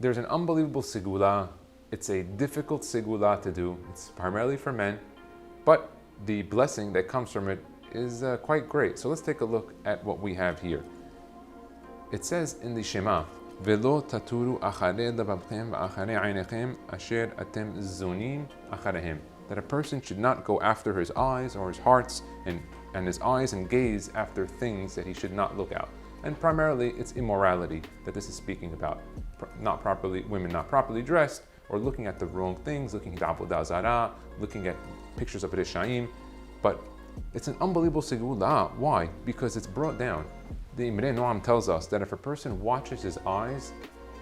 There's an unbelievable Segula. It's a difficult Segula to do. It's primarily for men, but the blessing that comes from it is quite great. So let's take a look at what we have here. It says in the Shema, Velo taturu acharei lebabchem v'acharei einechem asher atem zonim acharehem. That a person should not go after his eyes or his hearts and his eyes and gaze after things that he should not look at. And primarily it's immorality that this is speaking about. Women not properly dressed, or looking at the wrong things, looking at avodah zarah, looking at pictures of Rishaim. But it's an unbelievable segula. Why? Because it's brought down. The Imre Noam tells us that if a person watches his eyes,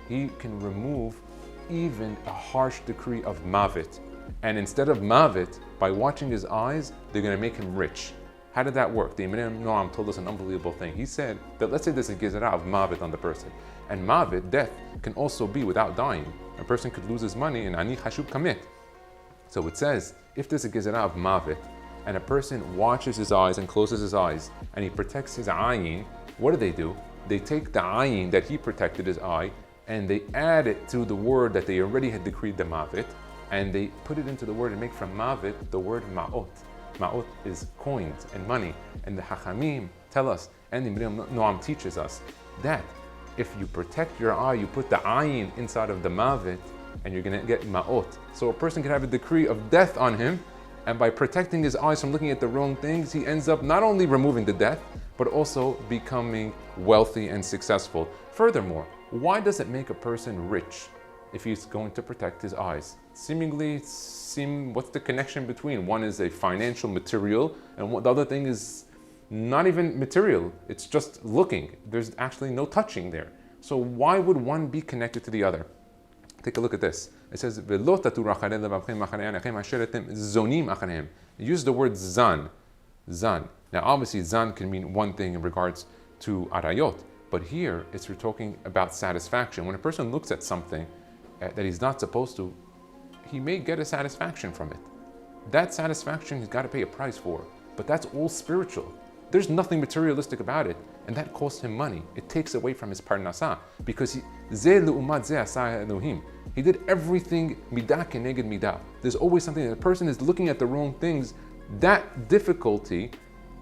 he can remove even a harsh decree of mavet. And instead of mavet, by watching his eyes, they're going to make him rich. How did that work? The Imre Noam told us an unbelievable thing. He said that let's say there's a gezerah of mavet on the person. And mavet, death, can also be without dying. A person could lose his money and ani chashub commit. So it says, if there's a gezerah of mavet, and a person watches his eyes and closes his eyes, and he protects his ayin, what do? They take the ayin that he protected his eye, and they add it to the word that they already had decreed the mavet, and they put it into the word and make from mavet the word ma'ot. Ma'ot is coins and money. And the Hachamim tell us, and the Noam teaches us, that if you protect your eye, you put the ayin inside of the mavet, and you're going to get ma'ot. So a person can have a decree of death on him, and by protecting his eyes from looking at the wrong things, he ends up not only removing the death, but also becoming wealthy and successful. Furthermore, why does it make a person rich if he's going to protect his eyes? What's the connection between? One is a financial material, and the other thing is not even material. It's just looking. There's actually no touching there. So why would one be connected to the other? Take a look at this. It says, use the word zan. Zan. Now obviously zan can mean one thing in regards to arayot, but here we're talking about satisfaction. When a person looks at something that he's not supposed to, he may get a satisfaction from it. That satisfaction he's got to pay a price for, but that's all spiritual. There's nothing materialistic about it, and that costs him money. It takes away from his parnasah, because he did everything midah keneged midah. There's always something that a person is looking at the wrong things. That difficulty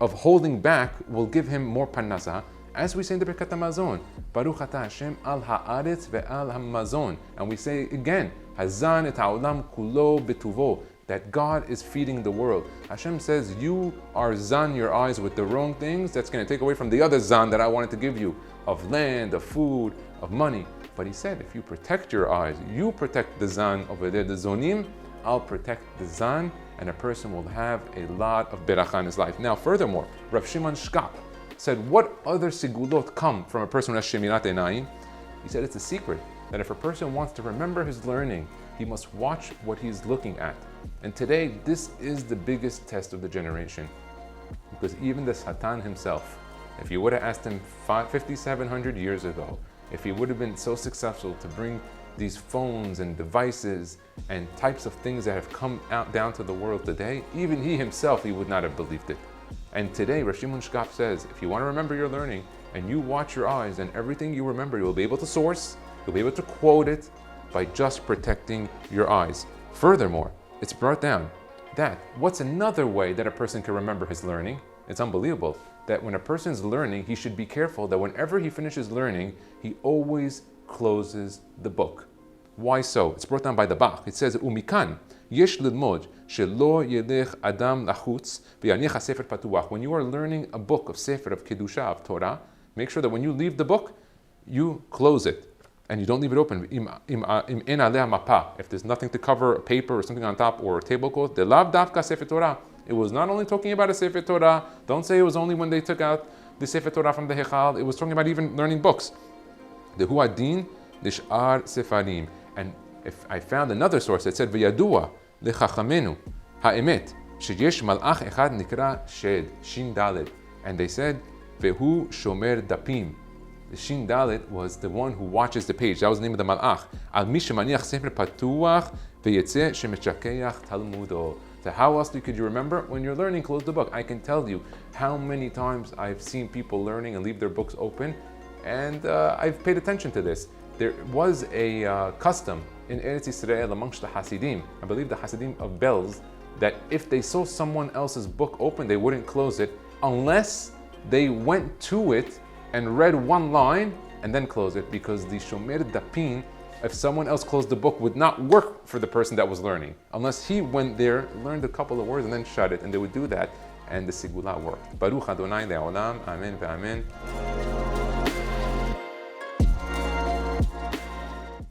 of holding back will give him more parnasah. As we say in the Birkat HaMazon, Baruch Ata Hashem al haaretz ve'al hamazon, and we say again, Hazan et ha'olam kulo betuvo, that God is feeding the world. Hashem says, you are zan your eyes with the wrong things, that's going to take away from the other zan that I wanted to give you, of land, of food, of money. But he said, if you protect your eyes, you protect the zan over there, the zonim, I'll protect the zan, and a person will have a lot of beracha in his life. Now furthermore, Rav Shimon Shkap said, what other sigulot come from a person who has shemirat einayim? He said it's a secret that if a person wants to remember his learning, he must watch what he's looking at. And today, this is the biggest test of the generation. Because even the Satan himself, if you would have asked him 5,700 years ago, if he would have been so successful to bring these phones and devices and types of things that have come out down to the world today, even he himself, he would not have believed it. And today, Rav Shimon Shkap says, if you want to remember your learning and you watch your eyes, and everything you remember, you'll be able to source, you'll be able to quote it by just protecting your eyes. Furthermore, it's brought down that what's another way that a person can remember his learning? It's unbelievable that when a person's learning, he should be careful that whenever he finishes learning, he always closes the book. Why so? It's brought down by the Bach. It says, Umikan, yesh lilmod, shelo yelech adam lachutz, v'yanich ha-sefer patuach. When you are learning a book of sefer, of kedusha, of Torah, make sure that when you leave the book, you close it. And you don't leave it open. If there's nothing to cover, a paper or something on top, or a tablecloth, it was not only talking about a Sefer Torah. Don't say it was only when they took out the Sefer Torah from the Hechal. It was talking about even learning books. The Huadin Lish'ar Sefarim. And if I found another source that said, V'yadua lechachamenu ha'emet sheyesh malach echad nikra shed shin dalet. And they said, Vehu shomer dapim. The Shin Dalet was the one who watches the page. That was the name of the Malach. Al mi shemaniach sefer patuach v'yetzeh shemechakeach talmudo. So how else could you remember? When you're learning, close the book. I can tell you how many times I've seen people learning and leave their books open, and I've paid attention to this. There was a custom in Eretz Yisrael amongst the Hasidim, I believe the Hasidim of Belz, that if they saw someone else's book open, they wouldn't close it unless they went to it and read one line and then close it, because the Shomer Dapin, if someone else closed the book, would not work for the person that was learning, unless he went there, learned a couple of words and then shut it, and they would do that, and the Segula worked. Baruch Adonai Le'olam, Amen ve'amen.